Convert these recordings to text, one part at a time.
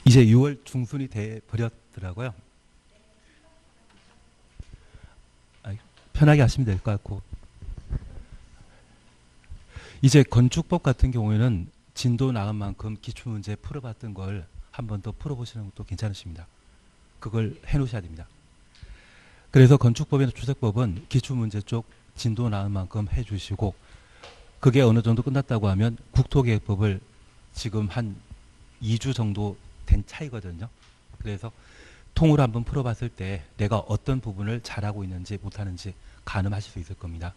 이제 6월 중순이 돼 버렸더라고요. 편하게 하시면 될 것 같고, 이제 건축법 같은 경우에는 진도 나간 만큼 기출문제 풀어봤던 걸 한 번 더 풀어보시는 것도 괜찮으십니다. 그걸 해놓으셔야 됩니다. 그래서 건축법이나 주택법은 기출문제 쪽 진도 나간 만큼 해주시고, 그게 어느 정도 끝났다고 하면 국토계획법을 지금 한 2주 정도 된 차이거든요. 그래서 통으로 한번 풀어봤을 때 내가 어떤 부분을 잘하고 있는지 못하는지 가늠하실 수 있을 겁니다.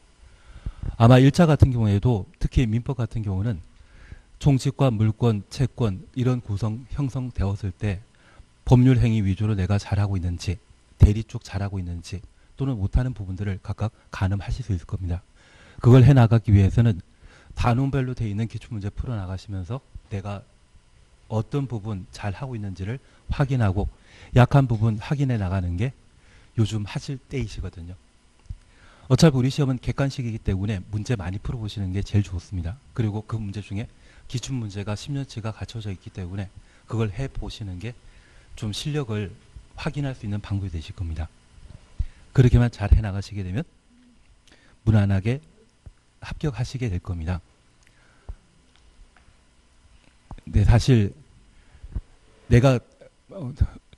아마 1차 같은 경우에도 특히 민법 같은 경우는 총칙과 물권, 채권 이런 구성 형성되었을 때 법률 행위 위주로 내가 잘하고 있는지, 대리 쪽 잘하고 있는지 또는 못하는 부분들을 각각 가늠하실 수 있을 겁니다. 그걸 해나가기 위해서는 단원별로 되어 있는 기출문제 풀어나가시면서 내가 어떤 부분 잘하고 있는지를 확인하고 약한 부분 확인해 나가는 게 요즘 하실 때이시거든요. 어차피 우리 시험은 객관식이기 때문에 문제 많이 풀어보시는 게 제일 좋습니다. 그리고 그 문제 중에 기출문제가 10년치가 갖춰져 있기 때문에 그걸 해보시는 게 좀 실력을 확인할 수 있는 방법이 되실 겁니다. 그렇게만 잘 해나가시게 되면 무난하게 합격하시게 될 겁니다. 네, 사실 내가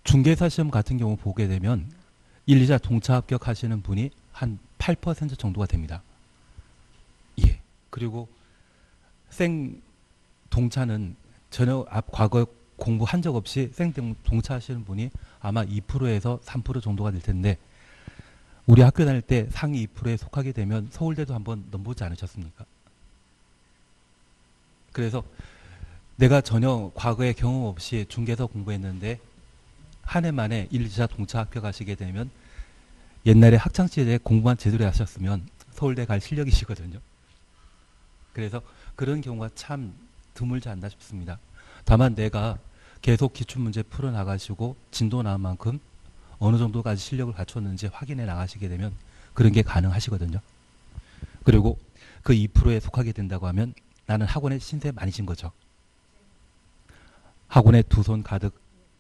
중개사 시험 같은 경우 보게 되면 1, 2자 동차 합격하시는 분이 한 8% 정도가 됩니다. 예. 그리고 생 동차는 전혀 과거 공부한 적 없이 생 동차 하시는 분이 아마 2%에서 3% 정도가 될 텐데, 우리 학교 다닐 때 상위 2%에 속하게 되면 서울대도 한번 넘보지 않으셨습니까? 그래서 내가 전혀 과거에 경험 없이 중개사 공부했는데 한 해 만에 1, 2자 동차 합격하시게 되면 옛날에 학창시절에 공부만 제대로 하셨으면 서울대 갈 실력이시거든요. 그래서 그런 경우가 참 드물지 않나 싶습니다. 다만 내가 계속 기출문제 풀어나가시고 진도 나온 만큼 어느 정도까지 실력을 갖췄는지 확인해 나가시게 되면 그런 게 가능하시거든요. 그리고 그 2%에 속하게 된다고 하면 나는 학원에 신세 많이 진 거죠. 학원에 두 손 가득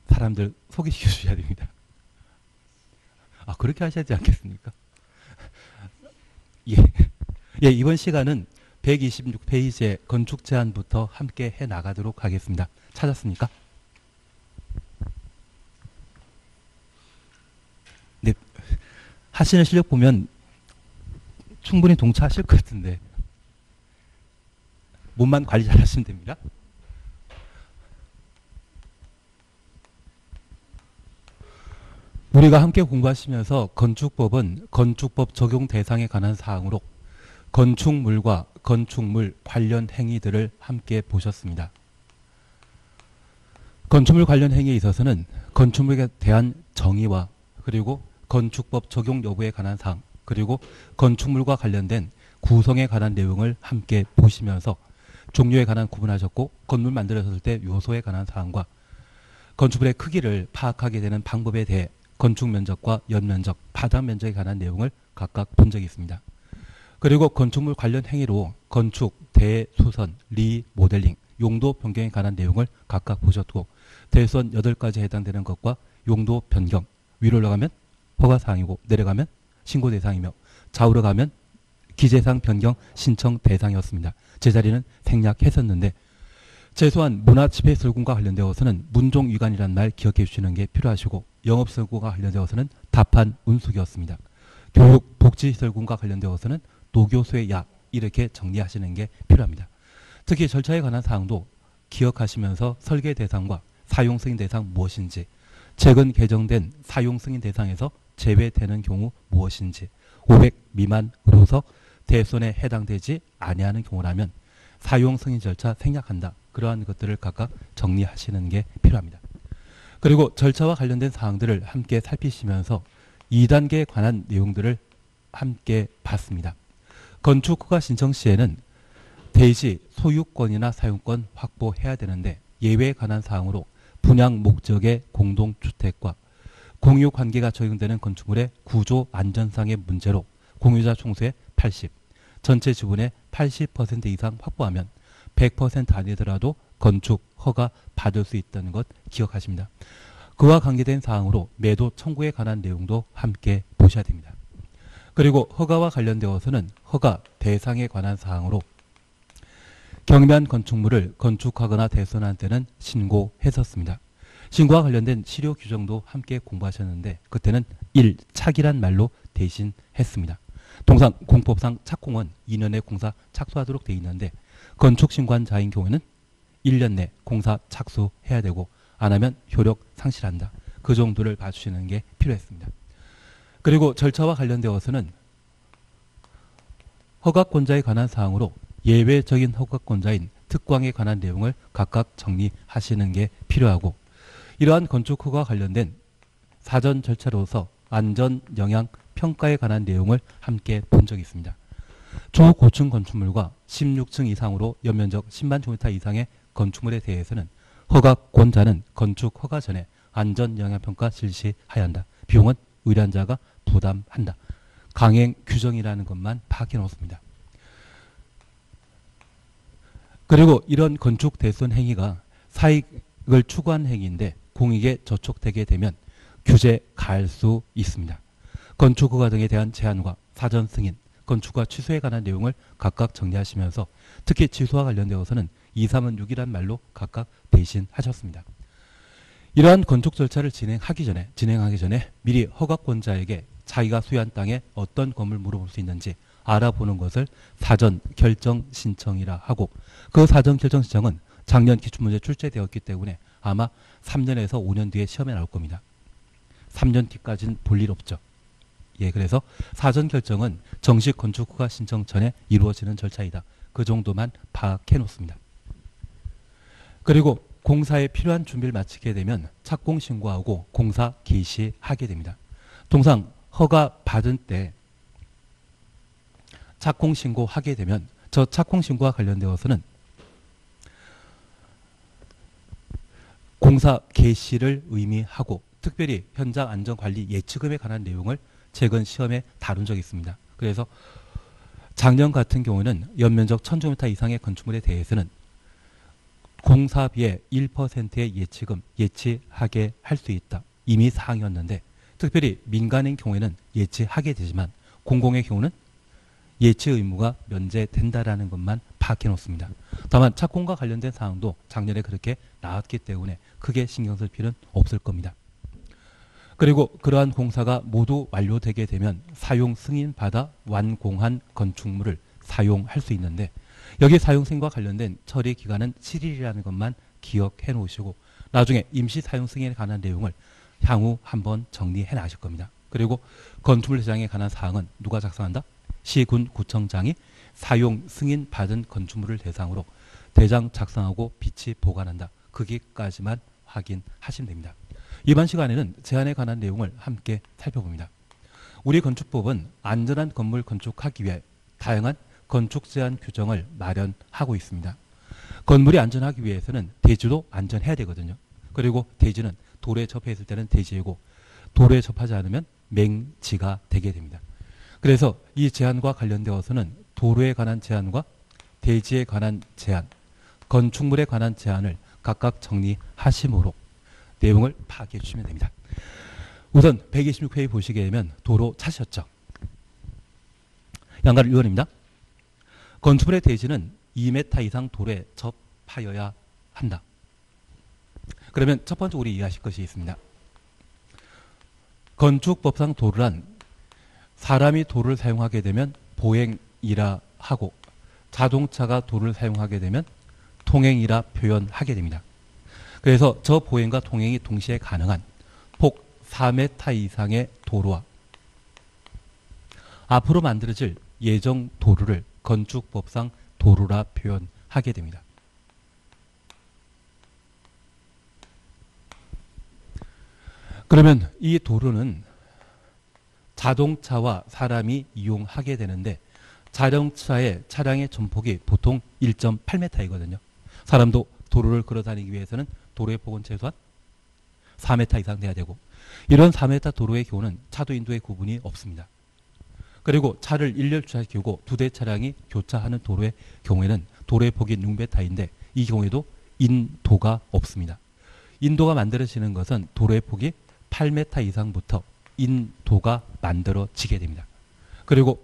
사람들 소개시켜 주셔야 됩니다. 아, 그렇게 하셔야 되지 않겠습니까? 예. 예, 이번 시간은 126페이지의 건축 제안부터 함께 해 나가도록 하겠습니다. 찾았습니까? 네. 하시는 실력 보면 충분히 동차하실 것 같은데 몸만 관리 잘 하시면 됩니다. 우리가 함께 공부하시면서 건축법은 건축법 적용 대상에 관한 사항으로 건축물과 건축물 관련 행위들을 함께 보셨습니다. 건축물 관련 행위에 있어서는 건축물에 대한 정의와 그리고 건축법 적용 여부에 관한 사항, 그리고 건축물과 관련된 구성에 관한 내용을 함께 보시면서 종류에 관한 구분하셨고, 건물 만들었을 때 요소에 관한 사항과 건축물의 크기를 파악하게 되는 방법에 대해 건축 면적과 연면적, 바닥 면적에 관한 내용을 각각 본 적이 있습니다. 그리고 건축물 관련 행위로 건축, 대수선, 리모델링, 용도 변경에 관한 내용을 각각 보셨고, 대수선 8가지에 해당되는 것과 용도 변경, 위로 올라가면 허가사항이고 내려가면 신고 대상이며 좌우로 가면 기재사항 변경 신청 대상이었습니다. 제자리는 생략했었는데, 최소한 문화집회설공과 관련되어서는 문종위관이라는 말 기억해 주시는 게 필요하시고, 영업설공과 관련되어서는 답한 운수기였습니다. 교육, 복지설공과 관련되어서는 노교수의 약, 이렇게 정리하시는 게 필요합니다. 특히 절차에 관한 사항도 기억하시면서 설계 대상과 사용 승인 대상 무엇인지, 최근 개정된 사용 승인 대상에서 제외되는 경우 무엇인지, 500 미만으로서 대손에 해당되지 아니하는 경우라면 사용 승인 절차 생략한다. 그러한 것들을 각각 정리하시는 게 필요합니다. 그리고 절차와 관련된 사항들을 함께 살피시면서 2단계에 관한 내용들을 함께 봤습니다. 건축 허가 신청 시에는 대지 소유권이나 사용권 확보해야 되는데, 예외에 관한 사항으로 분양 목적의 공동주택과 공유 관계가 적용되는 건축물의 구조 안전상의 문제로 공유자 총수의 80, 전체 지분의 80% 이상 확보하면 100% 아니더라도 건축 허가 받을 수 있다는 것 기억하십니다. 그와 관계된 사항으로 매도 청구에 관한 내용도 함께 보셔야 됩니다. 그리고 허가와 관련되어서는 허가 대상에 관한 사항으로 경매한 건축물을 건축하거나 대손한 때는 신고했었습니다. 신고와 관련된 실효 규정도 함께 공부하셨는데 그때는 1. 착이란 말로 대신했습니다. 통상 공법상 착공은 2년 내 공사 착수하도록 되어 있는데 건축신고한 자인 경우에는 1년 내 공사 착수해야 되고 안 하면 효력 상실한다. 그 정도를 봐주시는 게 필요했습니다. 그리고 절차와 관련되어서는 허가권자에 관한 사항으로 예외적인 허가권자인 특광에 관한 내용을 각각 정리하시는 게 필요하고 이러한 건축허가와 관련된 사전 절차로서 안전영향평가에 관한 내용을 함께 본 적이 있습니다. 초고층 건축물과 16층 이상으로 연면적 10만 제곱미터 이상의 건축물에 대해서는 허가권자는 건축 허가 전에 안전영향평가 실시해야 한다. 비용은 의뢰자가 부담한다. 강행 규정이라는 것만 파악해 놓습니다. 그리고 이런 건축 대손 행위가 사익을 추구한 행위인데 공익에 저촉되게 되면 규제 가할 수 있습니다. 건축 허가 등에 대한 제한과 사전 승인, 건축과 취소에 관한 내용을 각각 정리하시면서 특히 취소와 관련되어서는 2, 3은 6이란 말로 각각 대신하셨습니다. 이러한 건축 절차를 진행하기 전에 미리 허가권자에게 자기가 소유한 땅에 어떤 건물 물어볼 수 있는지 알아보는 것을 사전 결정 신청이라 하고 그 사전 결정 신청은 작년 기출문제 출제되었기 때문에 아마 3년에서 5년 뒤에 시험에 나올 겁니다. 3년 뒤까지는 볼 일 없죠. 예, 그래서 사전 결정은 정식 건축허가 신청 전에 이루어지는 절차이다. 그 정도만 파악해 놓습니다. 그리고 공사에 필요한 준비를 마치게 되면 착공 신고하고 공사 개시하게 됩니다. 통상 허가 받은 때 착공 신고하게 되면 저 착공 신고와 관련되어서는 공사 개시를 의미하고 특별히 현장 안전관리 예치금에 관한 내용을 최근 시험에 다룬 적이 있습니다. 그래서 작년 같은 경우는 연면적 1000제곱미터 이상의 건축물에 대해서는 공사비의 1%의 예치금 예치하게 할 수 있다. 이미 사항이었는데 특별히 민간인 경우에는 예치하게 되지만 공공의 경우는 예치 의무가 면제된다라는 것만 파악해 놓습니다. 다만 착공과 관련된 사항도 작년에 그렇게 나왔기 때문에 크게 신경 쓸 필요는 없을 겁니다. 그리고 그러한 공사가 모두 완료되게 되면 사용 승인받아 완공한 건축물을 사용할 수 있는데 여기 사용 승인과 관련된 처리 기간은 7일이라는 것만 기억해 놓으시고 나중에 임시 사용 승인에 관한 내용을 향후 한번 정리해 나실 겁니다. 그리고 건축물 대장에 관한 사항은 누가 작성한다? 시군 구청장이 사용 승인 받은 건축물을 대상으로 대장 작성하고 비치 보관한다. 거기까지만 확인하시면 됩니다. 이번 시간에는 제한에 관한 내용을 함께 살펴봅니다. 우리 건축법은 안전한 건물 건축하기 위해 다양한 건축 제한 규정을 마련하고 있습니다. 건물이 안전하기 위해서는 대지도 안전해야 되거든요. 그리고 대지는 도로에 접했을 때는 대지이고 도로에 접하지 않으면 맹지가 되게 됩니다. 그래서 이 제한과 관련되어서는 도로에 관한 제한과 대지에 관한 제한, 건축물에 관한 제한을 각각 정리하심으로 내용을 파악해 주시면 됩니다. 우선 126페이지 보시게 되면 도로 찾으셨죠? 양가를 의원입니다. 건축물의 대지는 2m 이상 도로에 접하여야 한다. 그러면 첫 번째 우리 이해하실 것이 있습니다. 건축법상 도로란 사람이 도로를 사용하게 되면 보행이라 하고 자동차가 도로를 사용하게 되면 통행이라 표현하게 됩니다. 그래서 저 보행과 통행이 동시에 가능한 폭 4m 이상의 도로와 앞으로 만들어질 예정 도로를 건축법상 도로라 표현하게 됩니다. 그러면 이 도로는 자동차와 사람이 이용하게 되는데 자동차의 차량의 전폭이 보통 1.8m이거든요. 사람도 도로를 걸어 다니기 위해서는 도로의 폭은 최소한 4m 이상 돼야 되고 이런 4m 도로의 경우는 차도 인도의 구분이 없습니다. 그리고 차를 일렬 주차시키고 2대 차량이 교차하는 도로의 경우에는 도로의 폭이 6m인데 이 경우에도 인도가 없습니다. 인도가 만들어지는 것은 도로의 폭이 8m 이상부터 인도가 만들어지게 됩니다. 그리고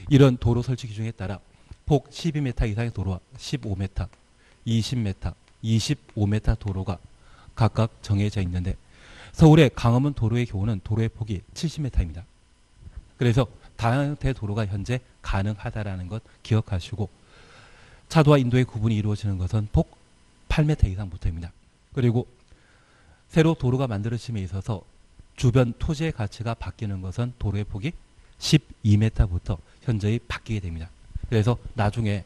이런 도로 설치 기준에 따라 폭 12m 이상의 도로와 15m, 20m, 25m 도로가 각각 정해져 있는데 서울의 강화문 도로의 경우는 도로의 폭이 70m입니다. 그래서 다양한 형태의 도로가 현재 가능하다라는 것 기억하시고 차도와 인도의 구분이 이루어지는 것은 폭 8m 이상부터입니다. 그리고 새로 도로가 만들어짐에 있어서 주변 토지의 가치가 바뀌는 것은 도로의 폭이 12m부터 현저히 바뀌게 됩니다. 그래서 나중에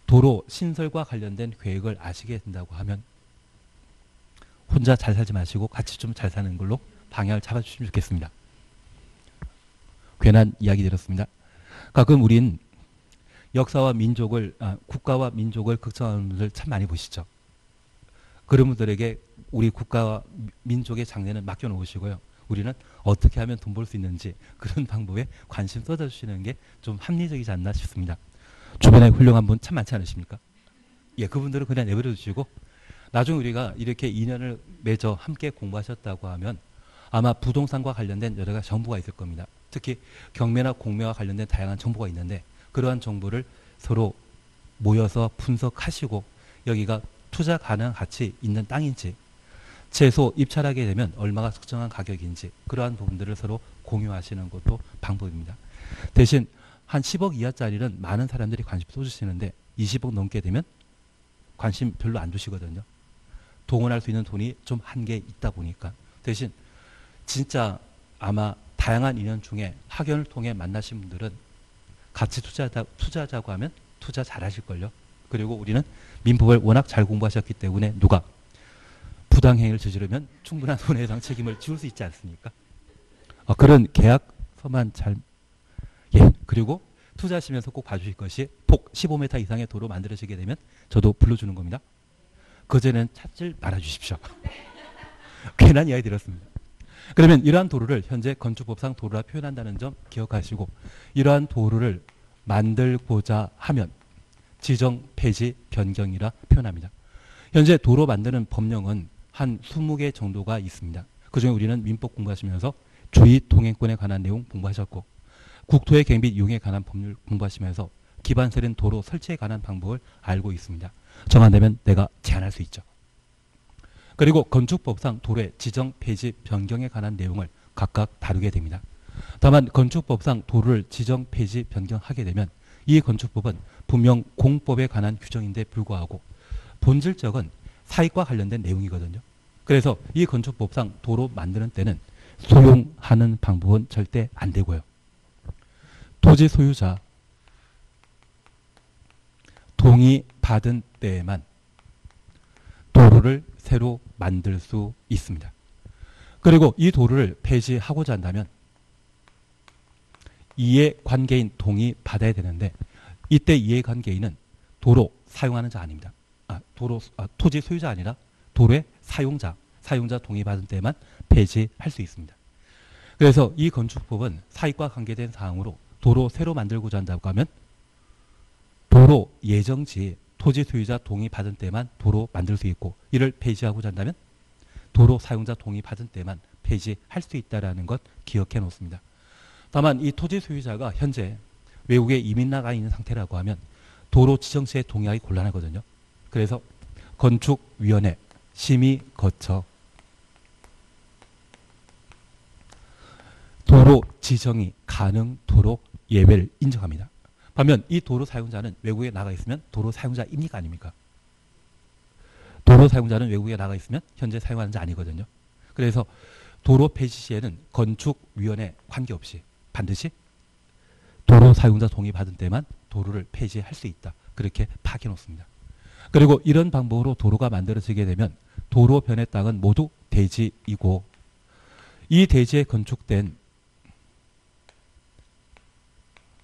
도로 신설과 관련된 계획을 아시게 된다고 하면 혼자 잘 살지 마시고 같이 좀 잘 사는 걸로 방향을 잡아주시면 좋겠습니다. 괜한 이야기 드렸습니다. 가끔 우린 역사와 민족을 국가와 민족을 걱정하는 분들 참 많이 보시죠. 그런 분들에게 우리 국가와 민족의 장래는 맡겨놓으시고요. 우리는 어떻게 하면 돈 벌 수 있는지 그런 방법에 관심 쏟아주시는 게 좀 합리적이지 않나 싶습니다. 주변에 훌륭한 분 참 많지 않으십니까? 예, 그분들은 그냥 내버려 두시고 나중에 우리가 이렇게 인연을 맺어 함께 공부하셨다고 하면 아마 부동산과 관련된 여러 가지 정보가 있을 겁니다. 특히 경매나 공매와 관련된 다양한 정보가 있는데 그러한 정보를 서로 모여서 분석하시고 여기가 투자 가능한 가치 있는 땅인지 최소 입찰하게 되면 얼마가 적정한 가격인지 그러한 부분들을 서로 공유하시는 것도 방법입니다. 대신 한 10억 이하짜리는 많은 사람들이 관심 쏟으시는데 20억 넘게 되면 관심 별로 안 두시거든요. 동원할 수 있는 돈이 좀 한계 있다 보니까 대신 진짜 아마 다양한 인연 중에 학연을 통해 만나신 분들은 같이 투자하자고 하면 투자 잘 하실걸요. 그리고 우리는 민법을 워낙 잘 공부하셨기 때문에 누가 부당행위를 저지르면 충분한 손해배상 책임을 지울 수 있지 않습니까? 그런 계약서만 잘 그리고 투자하시면서 꼭 봐주실 것이 폭 15m 이상의 도로 만들어지게 되면 저도 불러주는 겁니다. 그전에는 찾질 말아주십시오. 괜한 이야기 드렸습니다. 그러면 이러한 도로를 현재 건축법상 도로라 표현한다는 점 기억하시고 이러한 도로를 만들고자 하면 지정 폐지 변경이라 표현합니다. 현재 도로 만드는 법령은 한 20개 정도가 있습니다. 그중에 우리는 민법 공부하시면서 주의 통행권에 관한 내용 공부하셨고 국토의 계획 및 이용에 관한 법률 공부하시면서 기반설인 도로 설치에 관한 방법을 알고 있습니다. 정한되면 내가 제안할 수 있죠. 그리고 건축법상 도로의 지정 폐지 변경에 관한 내용을 각각 다루게 됩니다. 다만 건축법상 도로를 지정 폐지 변경하게 되면 이 건축법은 분명 공법에 관한 규정인데 불구하고 본질적은 사익과 관련된 내용이거든요. 그래서 이 건축법상 도로 만드는 때는 소용하는 방법은 절대 안 되고요. 토지 소유자 동의 받은 때에만 도로를 새로 만들 수 있습니다. 그리고 이 도로를 폐지하고자 한다면 이해관계인 동의 받아야 되는데 이때 이해관계인은 도로 사용하는 자 아닙니다. 토지 소유자 아니라 도로의 사용자 동의 받은 때만 폐지할 수 있습니다. 그래서 이 건축법은 사익과 관계된 사항으로 도로 새로 만들고자 한다고 하면 도로 예정지 토지 소유자 동의 받은 때만 도로 만들 수 있고 이를 폐지하고자 한다면 도로 사용자 동의 받은 때만 폐지할 수 있다는 것 기억해 놓습니다. 다만 이 토지 소유자가 현재 외국에 이민 나가 있는 상태라고 하면 도로 지정 시에 동의하기 곤란하거든요. 그래서 건축위원회 심의 거쳐 도로 지정이 가능토록 예외를 인정합니다. 반면 이 도로 사용자는 외국에 나가 있으면 도로 사용자입니까 아닙니까? 도로 사용자는 외국에 나가 있으면 현재 사용하는 자 아니거든요. 그래서 도로 폐지 시에는 건축위원회 관계없이 반드시 도로 사용자 동의 받은 때만 도로를 폐지할 수 있다. 그렇게 파악해 놓습니다. 그리고 이런 방법으로 도로가 만들어지게 되면 도로변의 땅은 모두 대지이고 이 대지에 건축된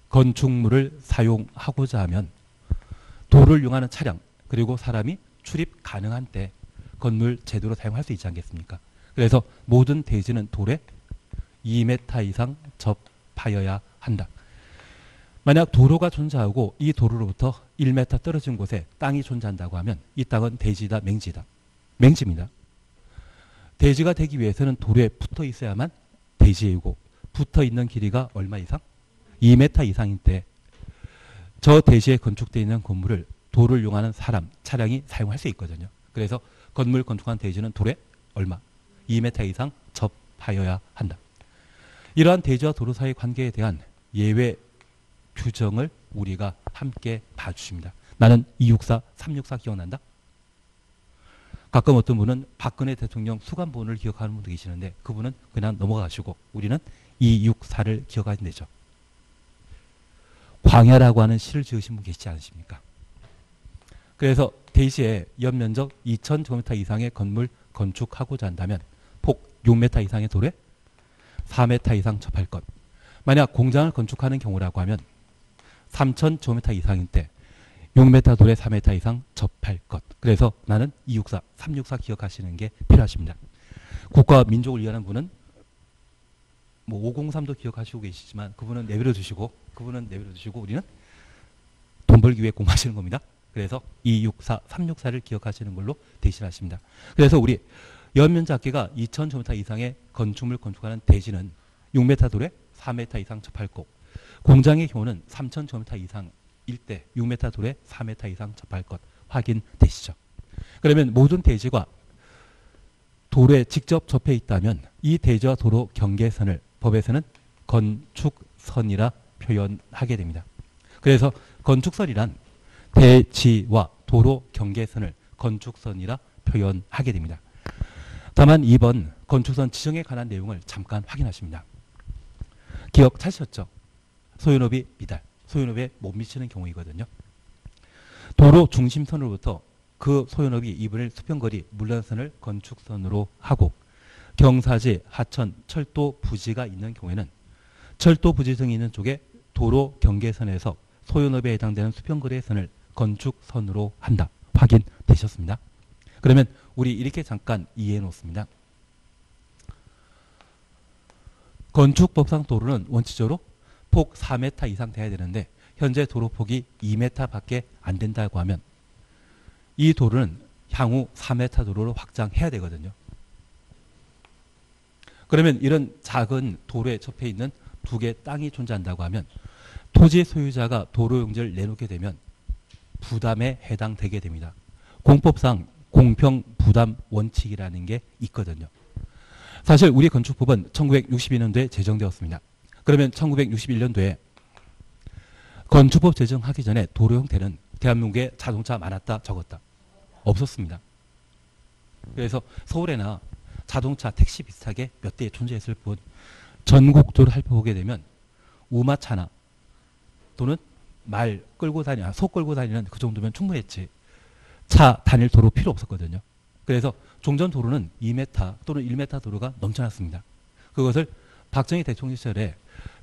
건축물을 사용하고자 하면 도로를 이용하는 차량 그리고 사람이 출입 가능한 때 건물 제대로 사용할 수 있지 않겠습니까? 그래서 모든 대지는 도로에 2m 이상 접하여야 한다. 만약 도로가 존재하고 이 도로로부터 1m 떨어진 곳에 땅이 존재한다고 하면 이 땅은 대지다, 맹지다? 맹지입니다. 대지가 되기 위해서는 도로에 붙어 있어야만 대지이고 붙어 있는 길이가 얼마 이상? 2m 이상인 때 저 대지에 건축되어 있는 건물을 도로를 이용하는 사람, 차량이 사용할 수 있거든요. 그래서 건물 건축한 대지는 도로에 얼마? 2m 이상 접하여야 한다. 이러한 대지와 도로 사이의 관계에 대한 예외 규정을 우리가 함께 봐주십니다. 나는 264, 364 기억난다? 가끔 어떤 분은 박근혜 대통령 수감본을 기억하는 분도 계시는데 그분은 그냥 넘어가시고 우리는 264를 기억하면 되죠. 광야라고 하는 시를 지으신 분 계시지 않으십니까? 그래서 대지에 연면적 2,000제곱미터 이상의 건물 건축하고자 한다면 폭 6m 이상의 도로에 4m 이상 접할 것. 만약 공장을 건축하는 경우라고 하면 3,000제곱미터 이상인 때 6m 도로에 4m 이상 접할 것. 그래서 나는 264, 364 기억하시는 게 필요하십니다. 국가와 민족을 위하는 분은 뭐 503도 기억하시고 계시지만 그분은 내버려 두시고 우리는 돈 벌기 위해 공부하시는 겁니다. 그래서 264, 364를 기억하시는 걸로 대신하십니다. 그래서 우리 연면적기가 2,000제곱미터 이상의 건축물 건축하는 대지는 6m 도로에 4m 이상 접할 것. 공장의 경우는 3,000제곱미터 이상일 때 6m 도로에 4m 이상 접할 것 확인되시죠? 그러면 모든 대지가 도로에 직접 접해 있다면 이 대지와 도로 경계선을 법에서는 건축선이라 표현하게 됩니다. 그래서 건축선이란 대지와 도로 경계선을 건축선이라 표현하게 됩니다. 다만 이번 건축선 지정에 관한 내용을 잠깐 확인하십니다. 기억 찾으셨죠? 소유업이 미달, 소유업에 못 미치는 경우이거든요. 도로 중심선으로부터 그 소유업이 이분의 수평거리 물란선을 건축선으로 하고 경사지, 하천, 철도 부지가 있는 경우에는 철도 부지 등이 있는 쪽에 도로 경계선에서 소유업에 해당되는 수평거리의 선을 건축선으로 한다. 확인되셨습니다. 그러면 우리 이렇게 잠깐 이해해 놓습니다. 건축법상 도로는 원칙적으로 폭 4m 이상 돼야 되는데 현재 도로폭이 2m 밖에 안 된다고 하면 이 도로는 향후 4m 도로로 확장해야 되거든요. 그러면 이런 작은 도로에 접해 있는 두 개의 땅이 존재한다고 하면 토지 소유자가 도로 용지를 내놓게 되면 부담에 해당되게 됩니다. 공법상 공평 부담 원칙이라는 게 있거든요. 사실 우리 건축법은 1962년도에 제정되었습니다. 그러면 1961년도에 건축법 제정하기 전에 도로 형태는 대한민국에 자동차 많았다 적었다? 없었습니다. 그래서 서울에나 자동차 택시 비슷하게 몇 대 존재했을 뿐 전국도를 살펴보게 되면 우마차나 또는 말 끌고 다니는 소 끌고 다니는 그 정도면 충분했지 차 다닐 도로 필요 없었거든요. 그래서 종전 도로는 2m 또는 1m 도로가 넘쳐났습니다. 그것을 박정희 대통령 시절에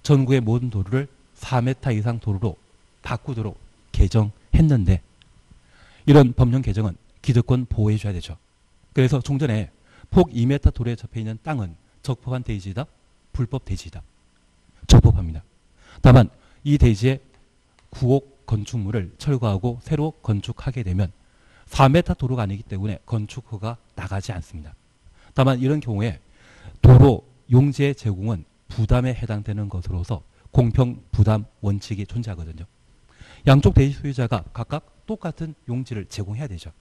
전국의 모든 도로를 4m 이상 도로로 바꾸도록 개정했는데 이런 법령 개정은 기득권 보호해 줘야 되죠. 그래서 종전에 폭 2m 도로에 접해 있는 땅은 적법한 대지이다, 불법 대지이다. 적법합니다. 다만 이 대지에 구옥 건축물을 철거하고 새로 건축하게 되면 4m 도로가 아니기 때문에 건축허가 나가지 않습니다. 다만 이런 경우에 도로 용지의 제공은 부담에 해당되는 것으로서 공평 부담 원칙이 존재하거든요. 양쪽 대지 소유자가 각각 똑같은 용지를 제공해야 되죠.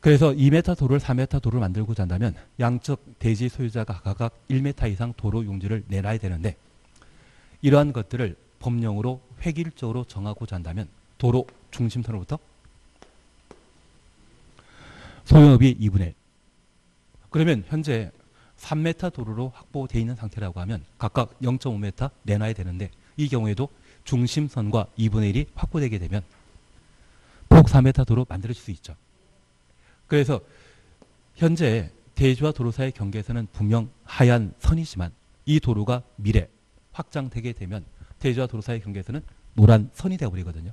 그래서 2m 도로를 4m 도로를 만들고자 한다면 양쪽 대지 소유자가 각각 1m 이상 도로 용지를 내놔야 되는데 이러한 것들을 법령으로 획일적으로 정하고자 한다면 도로 중심선으로부터 소유업이 2분의 1. 그러면 현재 3m 도로로 확보되어 있는 상태라고 하면 각각 0.5m 내놔야 되는데 이 경우에도 중심선과 2분의 1이 확보되게 되면 폭 4m 도로 만들어질 수 있죠. 그래서 현재 대지와 도로 사이의 경계선은 분명 하얀 선이지만 이 도로가 미래 확장되게 되면 대지와 도로 사이의 경계선은 노란 선이 되어버리거든요.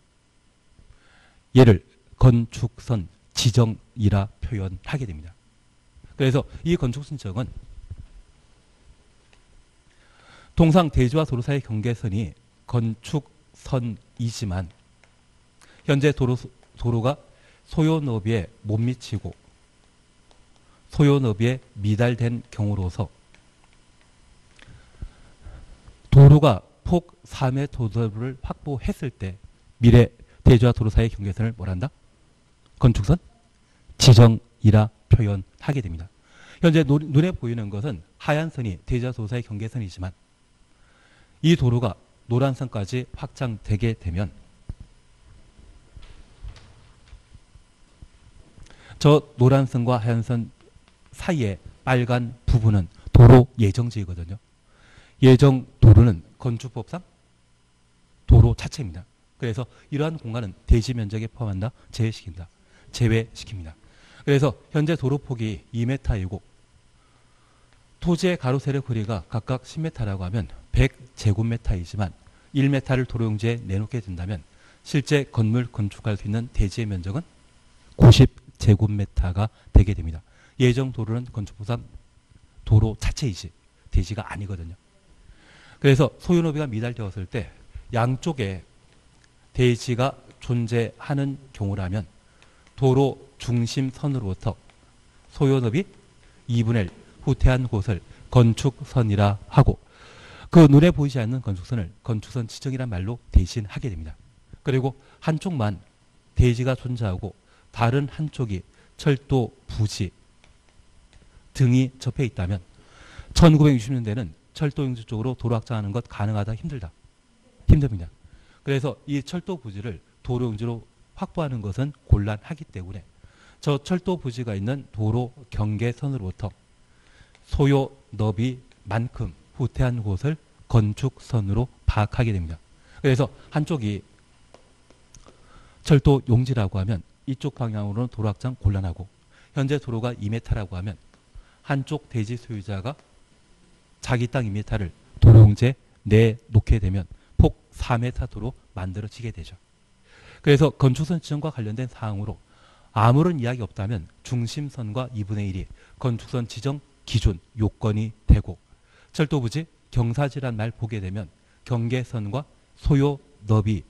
얘를 건축선 지정이라 표현하게 됩니다. 그래서 이 건축선 지정은 통상 대지와 도로 사이의 경계선이 건축선이지만 현재 도로가 소요너비에 못 미치고 소요너비에 미달된 경우로서 도로가 폭 3의 도로를 확보했을 때 미래 대지와 도로 사이의 경계선을 뭐란다? 건축선 지정이라 표현하게 됩니다. 현재 눈에 보이는 것은 하얀 선이 대지와 도로 사이의 경계선이지만 이 도로가 노란 선까지 확장되게 되면 저 노란 선과 하얀 선 사이의 빨간 부분은 도로 예정지이거든요. 예정 도로는 건축법상 도로 자체입니다. 그래서 이러한 공간은 대지 면적에 포함한다, 제외시킵니다. 그래서 현재 도로 폭이 2m이고 토지의 가로 세로 거리가 각각 10m라고 하면 100제곱미터이지만 1m를 도로용지에 내놓게 된다면 실제 건물 건축할 수 있는 대지의 면적은 90제곱미터가 되게 됩니다. 예정 도로는 건축법상 도로 자체이지 대지가 아니거든요. 그래서 소유노비가 미달되었을 때 양쪽에 대지가 존재하는 경우라면 도로 중심선으로부터 소요너비 2분의 1 후퇴한 곳을 건축선이라 하고 그 눈에 보이지 않는 건축선을 건축선 지정이란 말로 대신하게 됩니다. 그리고 한쪽만 대지가 존재하고 다른 한쪽이 철도, 부지 등이 접해 있다면 1960년대는 철도 용지 쪽으로 도로 확장하는 것 가능하다, 힘듭니다. 그래서 이 철도 부지를 도로 용지로 확보하는 것은 곤란하기 때문에 저 철도 부지가 있는 도로 경계선으로부터 소요 너비만큼 후퇴한 곳을 건축선으로 파악하게 됩니다. 그래서 한쪽이 철도 용지라고 하면 이쪽 방향으로는 도로 확장 곤란하고 현재 도로가 2m라고 하면 한쪽 대지 소유자가 자기 땅 2m를 도로 용지에 내놓게 되면 폭 4m 도로 만들어지게 되죠. 그래서 건축선 지정과 관련된 사항으로 아무런 이야기 없다면 중심선과 2분의 1이 건축선 지정 기준 요건이 되고 철도 부지 경사지란 말 보게 되면 경계선과 소요 너비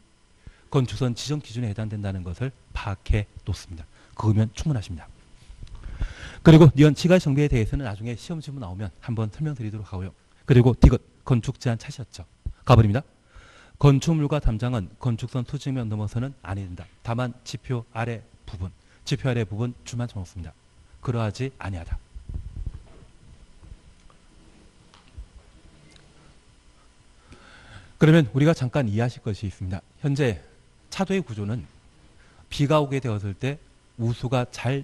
건축선 지정 기준에 해당된다는 것을 파악해 놓습니다. 그거면 충분하십니다. 그리고 니은 지가 정비에 대해서는 나중에 시험 질문 나오면 한번 설명드리도록 하고요. 그리고 디귿 건축 제한 차시였죠. 가버립니다. 건축물과 담장은 건축선 투지면 넘어서는 아니 된다. 다만 지표 아래 부분 줄만 쳐놓습니다. 그러하지 아니하다. 그러면 우리가 잠깐 이해하실 것이 있습니다. 현재 차도의 구조는 비가 오게 되었을 때 우수가 잘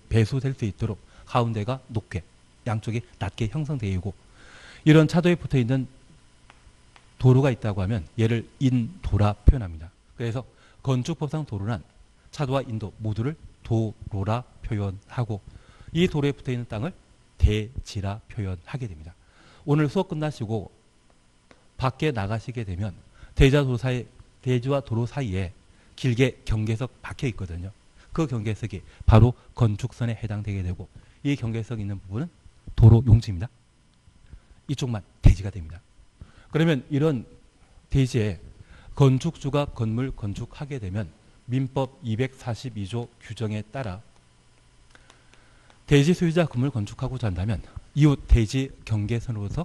배수될 수 있도록 가운데가 높게 양쪽이 낮게 형성되어 있고 이런 차도에 붙어있는 도로가 있다고 하면 얘를 인도라 표현합니다. 그래서 건축법상 도로란 차도와 인도 모두를 도로라 표현하고 이 도로에 붙어있는 땅을 대지라 표현하게 됩니다. 오늘 수업 끝나시고 밖에 나가시게 되면 대지와 도로 사이에 길게 경계석 박혀 있거든요. 그 경계석이 바로 건축선에 해당되게 되고 이 경계석 있는 부분은 도로 용지입니다. 이쪽만 대지가 됩니다. 그러면 이런 대지에 건축주가 건물 건축하게 되면 민법 242조 규정에 따라 대지 소유자 건물 건축하고자 한다면 이웃 대지 경계선으로서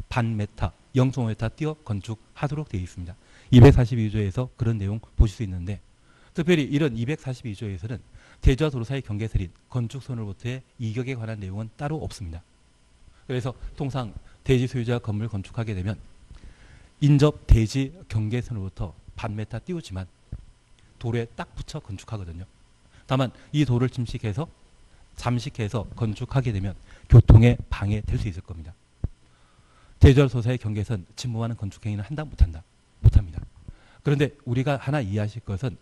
반메타, 0.5m 띄어 건축하도록 되어 있습니다. 242조에서 그런 내용 보실 수 있는데 특별히 이런 242조에서는 대지와 도로 사이 경계선인 건축선으로부터의 이격에 관한 내용은 따로 없습니다. 그래서 통상 대지 소유자 건물 건축하게 되면 인접 대지 경계선으로부터 반메타 띄우지만 도로에 딱 붙여 건축하거든요. 다만 이 도를 잠식해서 건축하게 되면 교통에 방해될 수 있을 겁니다. 대지와 도로 사이 경계선 침범하는 건축행위는 한다 못한다? 못합니다. 그런데 우리가 하나 이해하실 것은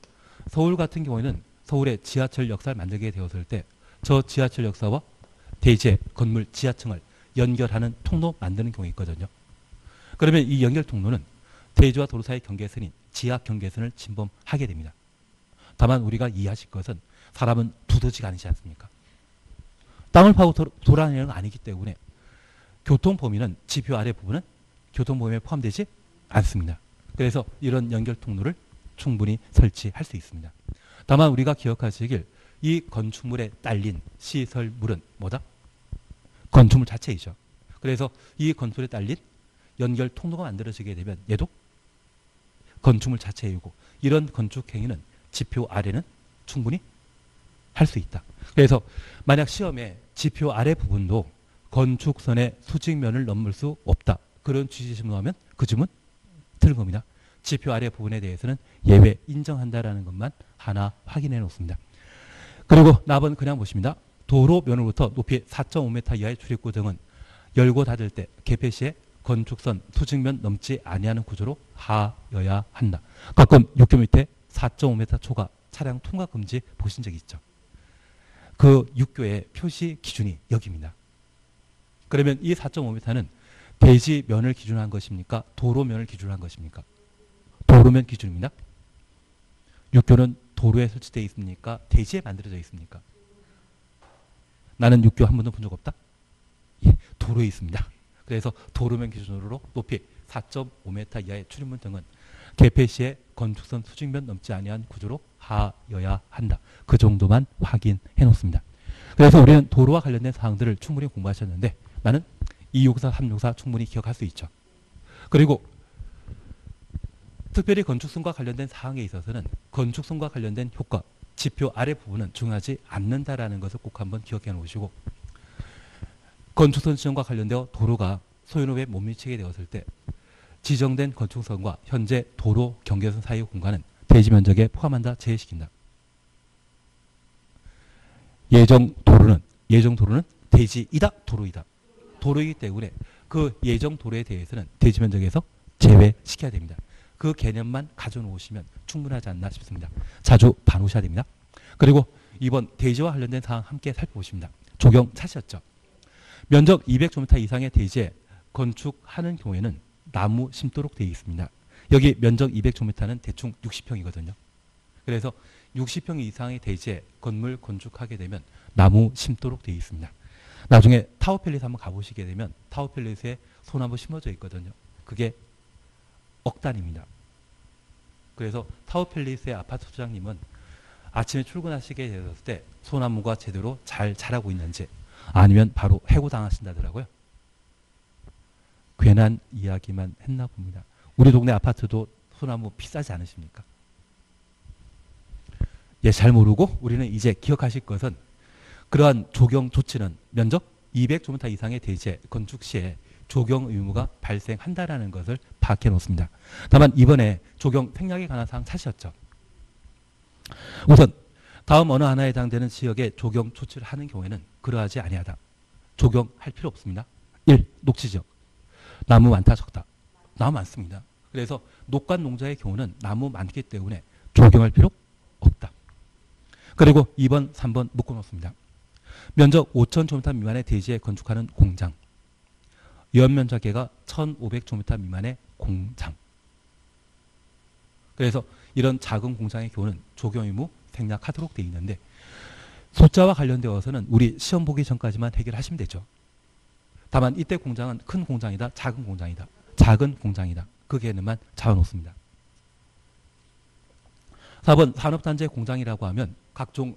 서울 같은 경우에는 서울의 지하철 역사를 만들게 되었을 때 저 지하철 역사와 대지의 건물 지하층을 연결하는 통로 만드는 경우가 있거든요. 그러면 이 연결 통로는 대지와 도로 사이 경계선인 지하 경계선을 침범하게 됩니다. 다만 우리가 이해하실 것은 사람은 두더지가 아니지 않습니까? 땅을 파고 돌아다니는 건 아니기 때문에 교통 범위는 지표 아래 부분은 교통 범위에 포함되지 않습니다. 그래서 이런 연결 통로를 충분히 설치할 수 있습니다. 다만 우리가 기억하시길 이 건축물에 딸린 시설물은 뭐다? 건축물 자체이죠. 그래서 이 건축물에 딸린 연결 통로가 만들어지게 되면 얘도 건축물 자체이고 이런 건축 행위는 지표 아래는 충분히 할 수 있다. 그래서 만약 시험에 지표 아래 부분도 건축선의 수직면을 넘을 수 없다. 그런 취지심을 하면 그 질문 틀린 겁니다. 지표 아래 부분에 대해서는 예외 인정한다라는 것만 하나 확인해 놓습니다. 그리고 나번 그냥 보십니다. 도로면으로부터 높이 4.5m 이하의 출입구 등은 열고 닫을 때 개폐 시에 건축선 수직면 넘지 아니하는 구조로 하여야 한다. 가끔 육교 밑에 4.5m 초과 차량 통과 금지 보신 적 있죠? 그 육교의 표시 기준이 여기입니다. 그러면 이 4.5m는 대지면을 기준으로 한 것입니까? 도로면을 기준으로 한 것입니까? 도로면 기준입니다. 육교는 도로에 설치되어 있습니까? 대지에 만들어져 있습니까? 나는 육교 한 번도 본 적 없다? 예, 도로에 있습니다. 그래서 도로면 기준으로 높이 4.5m 이하의 출입문 등은 개폐 시에 건축선 수직면 넘지 아니한 구조로 하여야 한다. 그 정도만 확인해 놓습니다. 그래서 우리는 도로와 관련된 사항들을 충분히 공부하셨는데 나는 264, 364 충분히 기억할 수 있죠. 그리고 특별히 건축성과 관련된 사항에 있어서는 건축성과 관련된 효과, 지표 아래 부분은 중요하지 않는다라는 것을 꼭 한번 기억해 놓으시고 건축선 지정과 관련되어 도로가 소유노에 못 미치게 되었을 때 지정된 건축선과 현재 도로 경계선 사이의 공간은 대지 면적에 포함한다, 제외시킨다. 예정 도로는 대지이다, 도로이다. 도로이기 때문에 그 예정 도로에 대해서는 대지 면적에서 제외시켜야 됩니다. 그 개념만 가져놓으시면 충분하지 않나 싶습니다. 자주 봐놓으셔야 됩니다. 그리고 이번 대지와 관련된 사항 함께 살펴보십니다. 조경 찾으셨죠? 면적 200제곱미터 이상의 대지에 건축하는 경우에는 나무 심도록 되어 있습니다. 여기 면적 200제곱미터는 대충 60평이거든요. 그래서 60평 이상의 대지에 건물 건축하게 되면 나무 심도록 되어 있습니다. 나중에 타워팰리스 한번 가보시게 되면 타워팰리스에 소나무 심어져 있거든요. 그게 억단입니다. 그래서 타워팰리스의 아파트 소장님은 아침에 출근하시게 되었을 때 소나무가 제대로 잘 자라고 있는지 아니면 바로 해고당하신다더라고요. 괜한 이야기만 했나 봅니다. 우리 동네 아파트도 소나무 비싸지 않으십니까? 예, 잘 모르고 우리는 이제 기억하실 것은 그러한 조경 조치는 면적 200제곱미터 이상의 대지에 건축 시에 조경 의무가 발생한다라는 것을 파악해 놓습니다. 다만 이번에 조경 생략에 관한 사항 찾으셨죠? 우선 다음 어느 하나에 해당되는 지역에 조경 조치를 하는 경우에는 그러하지 아니하다. 조경할 필요 없습니다. 1. 녹지지역. 나무 많다 적다. 나무 많습니다. 그래서 녹관 농자의 경우는 나무 많기 때문에 조경할 필요 없다. 그리고 2번, 3번 묶어놓습니다. 면적 5,000제곱미터 미만의 대지에 건축하는 공장. 연면적계가 1,500제곱미터 미만의 공장. 그래서 이런 작은 공장의 경우는 조경 의무 생략하도록 되어 있는데 숫자와 관련되어서는 우리 시험 보기 전까지만 해결하시면 되죠. 다만 이때 공장은 큰 공장이다, 작은 공장이다. 작은 공장이다. 그 개념만 잡아놓습니다. 4번 산업단지의 공장이라고 하면 각종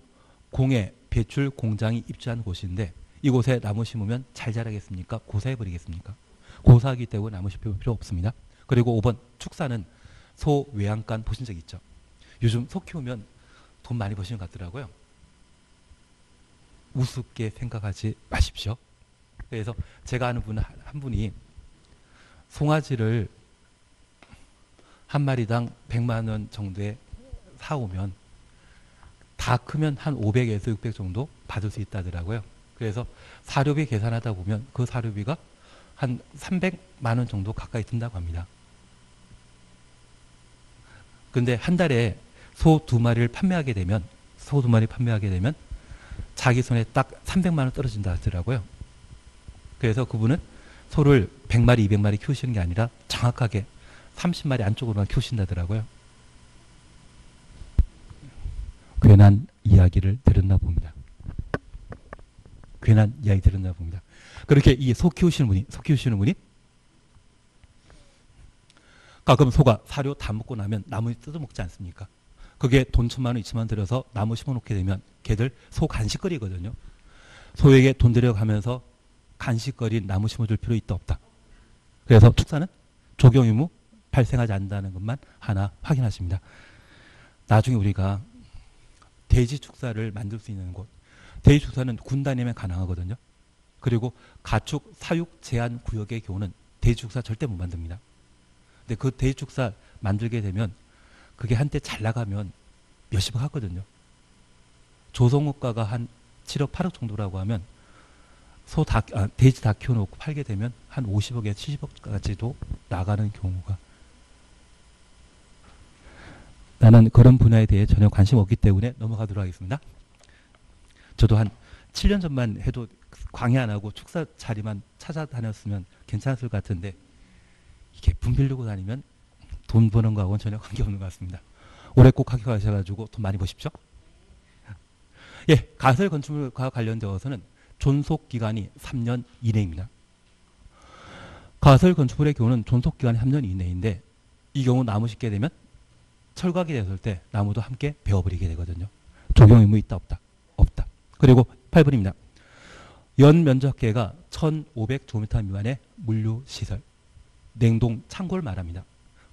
공해, 배출 공장이 입주한 곳인데 이곳에 나무 심으면 잘 자라겠습니까? 고사해버리겠습니까? 고사하기 때문에 나무 심을 필요 없습니다. 그리고 5번 축사는 소 외양간 보신 적 있죠? 요즘 소 키우면 돈 많이 버시는 것 같더라고요. 우습게 생각하지 마십시오. 그래서 제가 아는 분 한 분이 송아지를 한 마리당 100만 원 정도에 사오면 다 크면 한 500에서 600 정도 받을 수 있다더라고요. 그래서 사료비 계산하다 보면 그 사료비가 한 300만 원 정도 가까이 든다고 합니다. 근데 한 달에 소 2마리를 판매하게 되면 자기 손에 딱 300만 원 떨어진다 하더라고요. 그래서 그분은 소를 100마리, 200마리 키우시는 게 아니라 정확하게 30마리 안쪽으로만 키우신다더라고요. 괜한 이야기를 들었나 봅니다. 괜한 이야기 들었나 봅니다. 그렇게 이 소 키우시는 분이 가끔 소가 사료 다 먹고 나면 나무 뜯어먹지 않습니까? 그게 돈 1,000만 원, 2,000만 원 들여서 나무 심어놓게 되면 걔들 소 간식거리거든요. 소에게 돈 들여가면서 간식거리 나무 심어줄 필요 있다 없다. 그래서 축사는 조경 의무 발생하지 않는다는 것만 하나 확인하십니다. 나중에 우리가 돼지 축사를 만들 수 있는 곳, 돼지 축사는 군 다니면 가능하거든요. 그리고 가축 사육 제한 구역의 경우는 돼지 축사 절대 못 만듭니다. 근데 그 돼지 축사 만들게 되면 그게 한때 잘 나가면 몇십억 하거든요. 조성호가가 한 7억, 8억 정도라고 하면 돼지 다 키워놓고 팔게 되면 한 50억에 70억까지도 나가는 경우가. 나는 그런 분야에 대해 전혀 관심 없기 때문에 넘어가도록 하겠습니다. 저도 한 7년 전만 해도 광해 안 하고 축사 자리만 찾아다녔으면 괜찮았을 것 같은데 이게 분 빌리고 다니면 돈 버는 거하고는 전혀 관계없는 것 같습니다. 올해 꼭 합격하셔가지고 돈 많이 버십시오. 예, 가설 건축물과 관련되어서는 존속 기간이 3년 이내입니다. 가설 건축물의 경우는 존속 기간이 3년 이내인데 이 경우 나무 심게 되면 철거하게 됐을 때 나무도 함께 베어버리게 되거든요. 적용 의무 있다 없다? 없다. 그리고 8번입니다. 연 면적계가 1,500제곱미터 미만의 물류시설, 냉동 창고를 말합니다.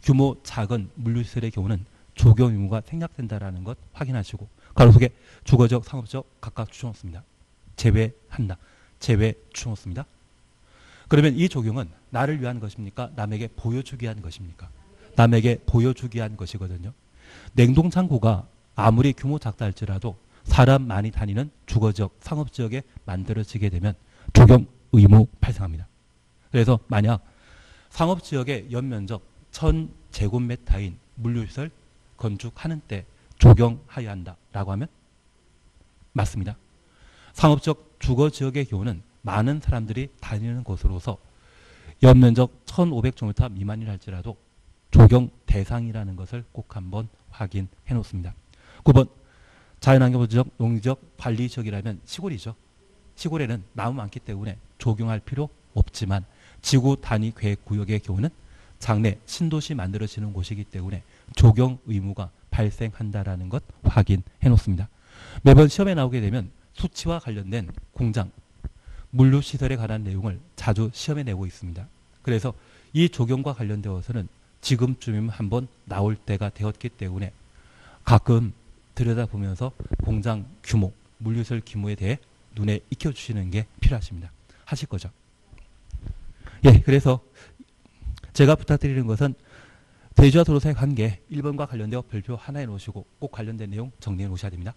규모 작은 물류시설의 경우는 적용 의무가 생략된다는 것 확인하시고 가로 속에 주거적, 상업적 각각 추천없습니다. 제외한다. 제외 추천없습니다. 그러면 이 적용은 나를 위한 것입니까? 남에게 보여주기 위한 것입니까? 남에게 보여주기 위한 것이거든요. 냉동창고가 아무리 규모 작다 할지라도 사람 많이 다니는 주거적, 상업지역에 만들어지게 되면 적용 의무 발생합니다. 그래서 만약 상업지역의 연면적 1,000제곱미터인 물류시설 건축하는 때 적용하여야 한다라고 하면 맞습니다. 상업적 주거지역의 경우는 많은 사람들이 다니는 곳으로서 연면적 1,500제곱미터 미만이라 할지라도 적용 대상이라는 것을 꼭 한번 확인해 놓습니다. 9번 자연환경보호지역, 농지적, 관리지역이라면 시골이죠. 시골에는 나무 많기 때문에 적용할 필요 없지만 지구 단위 계획구역의 경우는 장래 신도시 만들어지는 곳이기 때문에 적용 의무가 발생한다라는 것 확인해 놓습니다. 매번 시험에 나오게 되면 수치와 관련된 공장, 물류시설에 관한 내용을 자주 시험에 내고 있습니다. 그래서 이 적용과 관련되어서는 지금쯤이면 한번 나올 때가 되었기 때문에 가끔 들여다보면서 공장 규모, 물류시설 규모에 대해 눈에 익혀주시는 게 필요하십니다. 하실 거죠? 예, 그래서 제가 부탁드리는 것은 대지와 도로사의 관계 1번과 관련되어 별표 하나에 놓으시고 꼭 관련된 내용 정리해 놓으셔야 됩니다.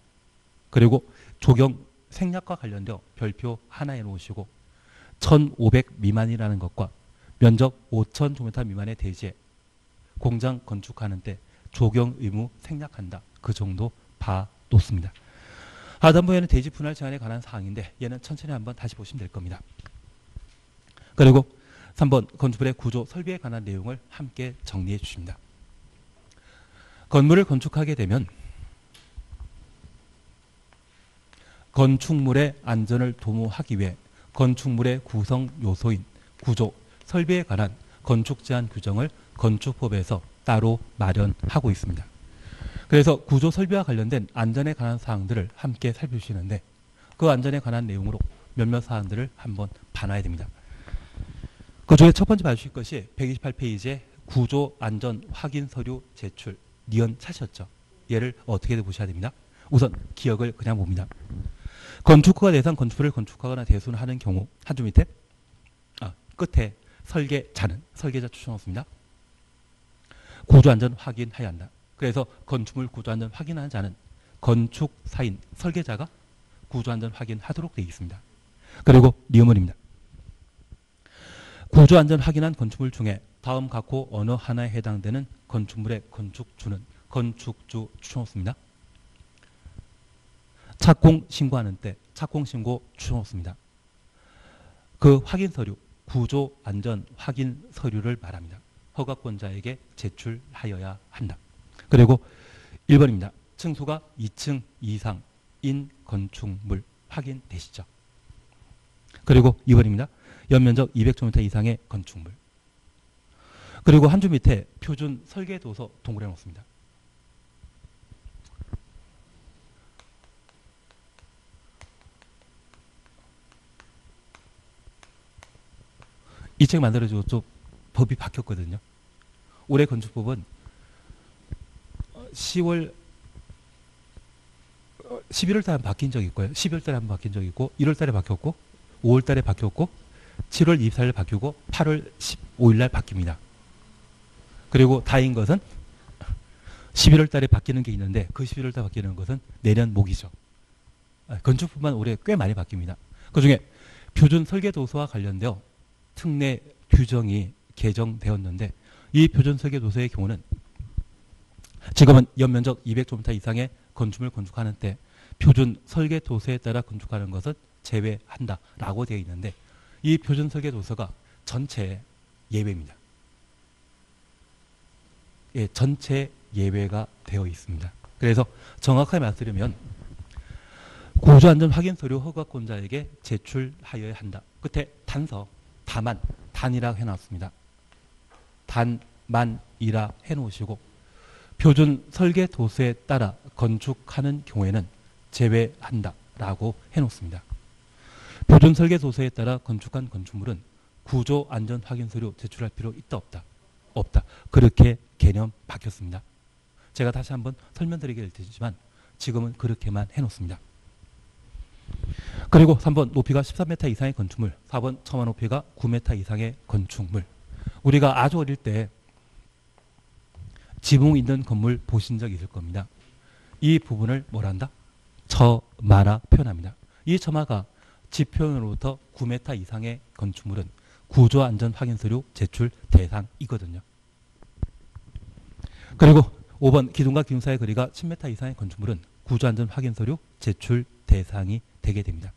그리고 적용 생략과 관련되어 별표 하나에 놓으시고 1,500 미만이라는 것과 면적 5,000제곱미터 미만의 대지에 공장 건축하는 때 적용 의무 생략한다. 그 정도 봐 놓습니다. 하단부에는 대지 분할 제한에 관한 사항인데 얘는 천천히 한번 다시 보시면 될 겁니다. 그리고 3번 건축물의 구조 설비에 관한 내용을 함께 정리해 주십니다. 건물을 건축하게 되면 건축물의 안전을 도모하기 위해 건축물의 구성 요소인 구조, 설비에 관한 건축 제한 규정을 건축법에서 따로 마련하고 있습니다. 그래서 구조 설비와 관련된 안전에 관한 사항들을 함께 살펴주시는데 그 안전에 관한 내용으로 몇몇 사항들을 한번 봐놔야 됩니다. 그 중에 첫 번째 봐주실 것이 128페이지의 구조 안전 확인 서류 제출 니은 차셨죠. 얘를 어떻게 보셔야 됩니다. 우선 기억을 그냥 봅니다. 건축허가 대상 건축물을 건축하거나 대수하는 경우 한 줄 밑에 끝에 설계자는 설계자 추천없습니다. 구조안전 확인해야 한다. 그래서 건축물 구조안전 확인하는 자는 건축사인 설계자가 구조안전 확인하도록 되어 있습니다. 그리고 니은문입니다. 구조안전 확인한 건축물 중에 다음 각호 어느 하나에 해당되는 건축물의 건축주는 건축주 추천없습니다. 착공 신고하는 때 착공 신고 추천없습니다. 그 확인 서류, 구조 안전 확인 서류를 말합니다. 허가권자에게 제출하여야 한다. 그리고 1번입니다. 층수가 2층 이상인 건축물 확인되시죠. 그리고 2번입니다. 연면적 200제곱미터 이상의 건축물. 그리고 한 줄 밑에 표준 설계 도서 동그래 놓습니다. 이 책 만들어지고 또 법이 바뀌었거든요. 올해 건축법은 11월 달에 바뀐 적이 있고요. 12월 달에 한번 바뀐 적이 있고 1월 달에 바뀌었고 5월 달에 바뀌었고 7월 24일 바뀌고 8월 15일 날 바뀝니다. 그리고 다행인 것은 11월 달에 바뀌는 게 있는데 그 11월 달에 바뀌는 것은 내년 목이죠. 건축법만 올해 꽤 많이 바뀝니다. 그중에 표준 설계 도서와 관련되어 특례 규정이 개정되었는데 이 표준 설계 도서의 경우는 지금은 연면적 200제곱미터 이상의 건축물 건축하는 때 표준 설계 도서에 따라 건축하는 것은 제외한다라고 되어 있는데 이 표준 설계 도서가 전체 예외입니다. 예, 전체 예외가 되어 있습니다. 그래서 정확하게 말씀드리면 구조안전 확인 서류 허가권자에게 제출하여야 한다. 끝에 단서, 다만, 단이라 해놨습니다. 단만이라 해놓으시고 표준 설계 도서에 따라 건축하는 경우에는 제외한다라고 해놓습니다. 표준 설계 도서에 따라 건축한 건축물은 구조 안전 확인 서류 제출할 필요 있다 없다? 없다. 그렇게 개념 바뀌었습니다. 제가 다시 한번 설명드리게 될 테지만 지금은 그렇게만 해놓습니다. 그리고 3번 높이가 13m 이상의 건축물, 4번 처마 높이가 9m 이상의 건축물. 우리가 아주 어릴 때 지붕 있는 건물 보신 적 있을 겁니다. 이 부분을 뭐란다? 처마라 표현합니다. 이 처마가 지표면으로부터 9m 이상의 건축물은 구조안전확인서류 제출 대상이거든요. 그리고 5번 기둥과 기둥 사이의 거리가 10m 이상의 건축물은 구조안전확인서류 제출 대상이 되게 됩니다.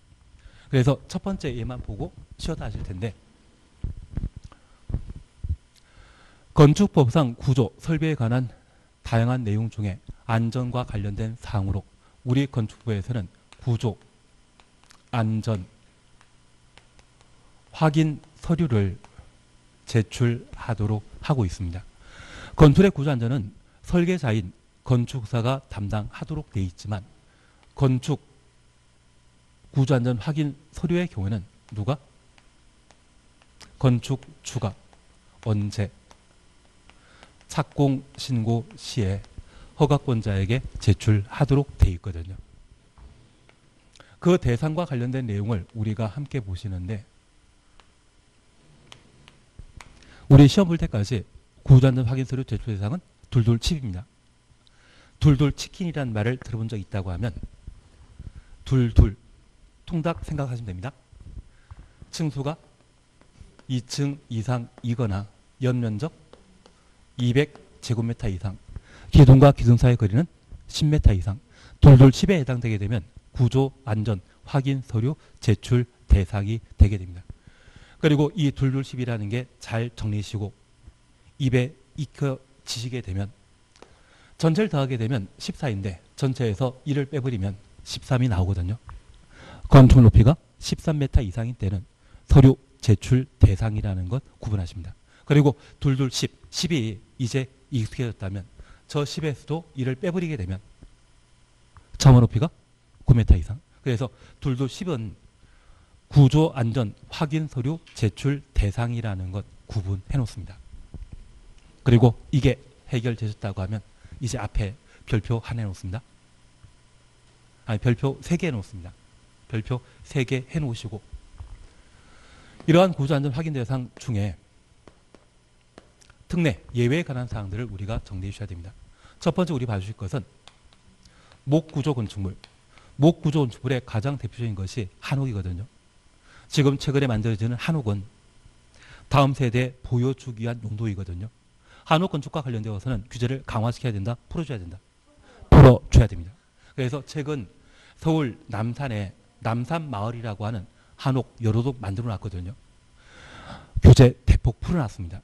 그래서 첫 번째 예만 보고 쉬었다 하실 텐데 건축법상 구조, 설비에 관한 다양한 내용 중에 안전과 관련된 사항으로 우리 건축부에서는 구조, 안전, 확인 서류를 제출하도록 하고 있습니다. 건축의 구조 안전은 설계자인 건축사가 담당하도록 되어 있지만 건축 구조 안전 확인 서류의 경우에는 누가? 건축주가 언제? 착공 신고 시에 허가권자에게 제출하도록 되어 있거든요. 그 대상과 관련된 내용을 우리가 함께 보시는데 우리 시험 볼 때까지 구조안전 확인 서류 제출 대상은 둘둘칩입니다. 둘둘치킨이라는 말을 들어본 적 있다고 하면 둘둘 통닭 생각하시면 됩니다. 층수가 2층 이상이거나 연면적 200제곱미터 이상, 기둥과 기둥 사이의 거리는 10m 이상, 둘둘칩에 해당되게 되면 구조 안전 확인 서류 제출 대상이 되게 됩니다. 그리고 이 둘둘칩이라는 게 잘 정리시고 입에 익혀지시게 되면 전체를 더하게 되면 14인데 전체에서 1을 빼버리면 13이 나오거든요. 건축물 높이가 13m 이상인 때는 서류 제출 대상이라는 것 구분하십니다. 그리고 둘둘 10이 이제 익숙해졌다면 저 10에서도 1을 빼버리게 되면 처마 높이가 9m 이상. 그래서 둘둘 10은 구조 안전 확인 서류 제출 대상이라는 것 구분해 놓습니다. 그리고 이게 해결되셨다고 하면 이제 앞에 별표 하나 해 놓습니다. 아니 별표 3개 해 놓습니다. 별표 3개 해 놓으시고 이러한 구조 안전 확인 대상 중에 특례 예외에 관한 사항들을 우리가 정리해 주셔야 됩니다. 첫 번째 우리 봐주실 것은 목구조 건축물. 목구조 건축물의 가장 대표적인 것이 한옥이거든요. 지금 최근에 만들어지는 한옥은 다음 세대에 보여주기 위한 용도이거든요. 한옥 건축과 관련되어서는 규제를 강화시켜야 된다, 풀어줘야 된다. 풀어줘야 됩니다. 그래서 최근 서울 남산에 남산마을이라고 하는 한옥 여러 곳 만들어 놨거든요. 규제 대폭 풀어놨습니다.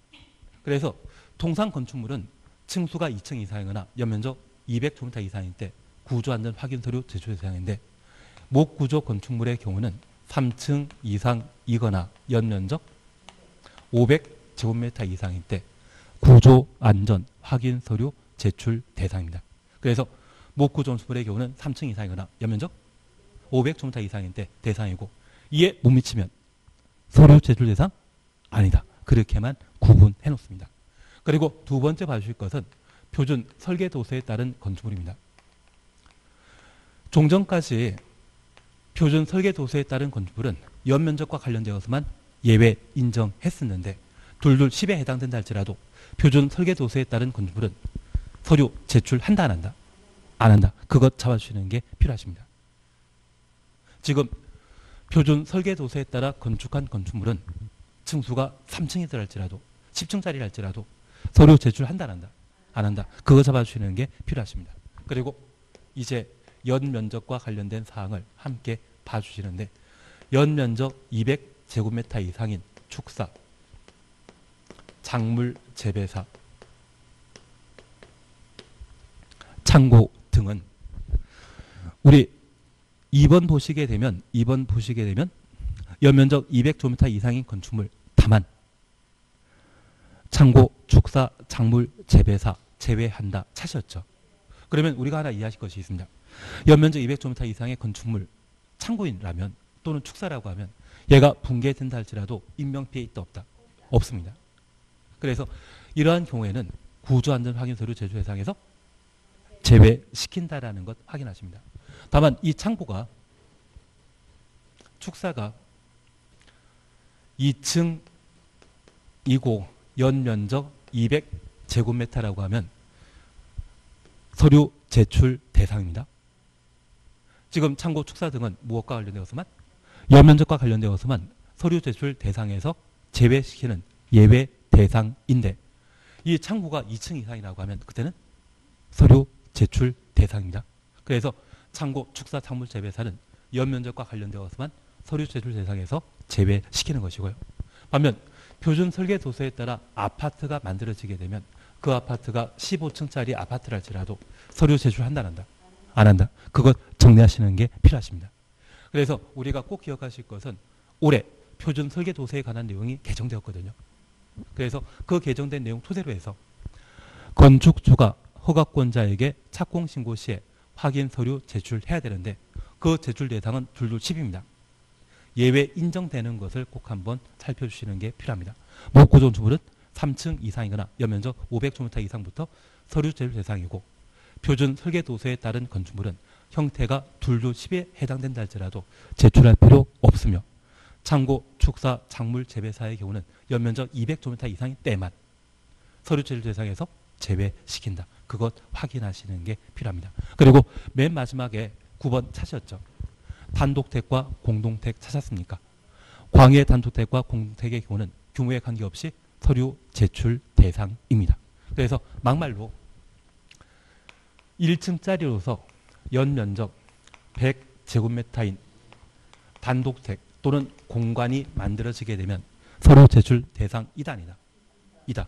그래서 통상 건축물은 층수가 2층 이상이거나 연면적 200제곱미터 이상일 때 구조안전 확인 서류 제출 대상인데 목구조 건축물의 경우는 3층 이상이거나 연면적 500제곱미터 이상일 때 구조 안전 확인 서류 제출 대상입니다. 그래서 목구조 건축물의 경우는 3층 이상이거나 연면적 500제곱미터 이상인 때 대상이고, 이에 못 미치면 서류 제출 대상 아니다. 그렇게만 구분해 놓습니다. 그리고 두 번째 봐주실 것은 표준 설계 도서에 따른 건축물입니다. 종전까지 표준 설계 도서에 따른 건축물은 연면적과 관련되어서만 예외 인정했었는데, 둘둘 10에 해당된다 할지라도 표준 설계 도서에 따른 건축물은 서류 제출한다 안 한다? 안 한다. 그것 잡아주시는 게 필요하십니다. 지금 표준 설계 도서에 따라 건축한 건축물은 층수가 3층이더라 할지라도 10층짜리 할지라도 서류 제출한다 안 한다? 안 한다. 그거 잡아주시는 게 필요하십니다. 그리고 이제 연면적과 관련된 사항을 함께 봐주시는데, 연면적 200제곱미터 이상인 축사, 작물 재배사, 창고 등은 우리 2번 보시게 되면 연면적 200제곱미터 이상인 건축물 다만 창고, 축사, 작물 재배사 제외한다 차셨죠. 그러면 우리가 하나 이해하실 것이 있습니다. 연면적 200제곱미터 이상의 건축물 창고인라면 또는 축사라고 하면 얘가 붕괴된다 할지라도 인명피해 있다 없다? 없습니다. 그래서 이러한 경우에는 구조안전 확인 서류 제출 대상에서 제외시킨다라는 것 확인하십니다. 다만 이 창고가, 축사가 2층이고 연면적 200제곱미터라고 하면 서류 제출 대상입니다. 지금 창고, 축사 등은 무엇과 관련되어서만? 연면적과 관련되어서만 서류 제출 대상에서 제외시키는 예외 대상인데, 이 창고가 2층 이상이라고 하면 그때는 서류 제출 대상입니다. 그래서 창고, 축사, 작물 재배사는 연면적과 관련되어서만 서류 제출 대상에서 제외시키는 것이고요. 반면 표준 설계 도서에 따라 아파트가 만들어지게 되면 그 아파트가 15층짜리 아파트랄지라도 서류 제출한다 안 한다? 안 한다. 그것 정리하시는 게 필요하십니다. 그래서 우리가 꼭 기억하실 것은 올해 표준 설계 도서에 관한 내용이 개정되었거든요. 그래서 그 개정된 내용 토대로 해서 건축주가 허가권자에게 착공 신고 시에 확인 서류 제출해야 되는데, 그 제출 대상은 둘둘 10입니다. 예외 인정되는 것을 꼭 한번 살펴주시는 게 필요합니다. 목구조 건축물은 3층 이상이거나 연면적 500제곱미터 이상부터 서류 제출 대상이고, 표준 설계 도서에 따른 건축물은 형태가 둘둘 10에 해당된다 할지라도 제출할 필요 없으며, 창고, 축사, 작물 재배사의 경우는 연면적 200제곱미터 이상인 때만 서류 제출 대상에서 제외시킨다. 그것 확인하시는 게 필요합니다. 그리고 맨 마지막에 9번 찾으셨죠? 단독택과 공동택 찾았습니까? 광해 단독택과 공동택의 경우는 규모에 관계없이 서류 제출 대상입니다. 그래서 막말로 1층짜리로서 연면적 100제곱미터인 단독택 또는 공간이 만들어지게 되면 서류 제출 대상이다 아니다? 이다.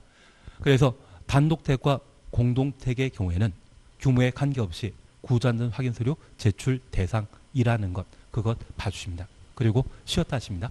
그래서 단독택과 공동택의 경우에는 규모에 관계없이 구조안전 확인 서류 제출 대상이라는 것, 그것 봐주십니다. 그리고 쉬었다 하십니다.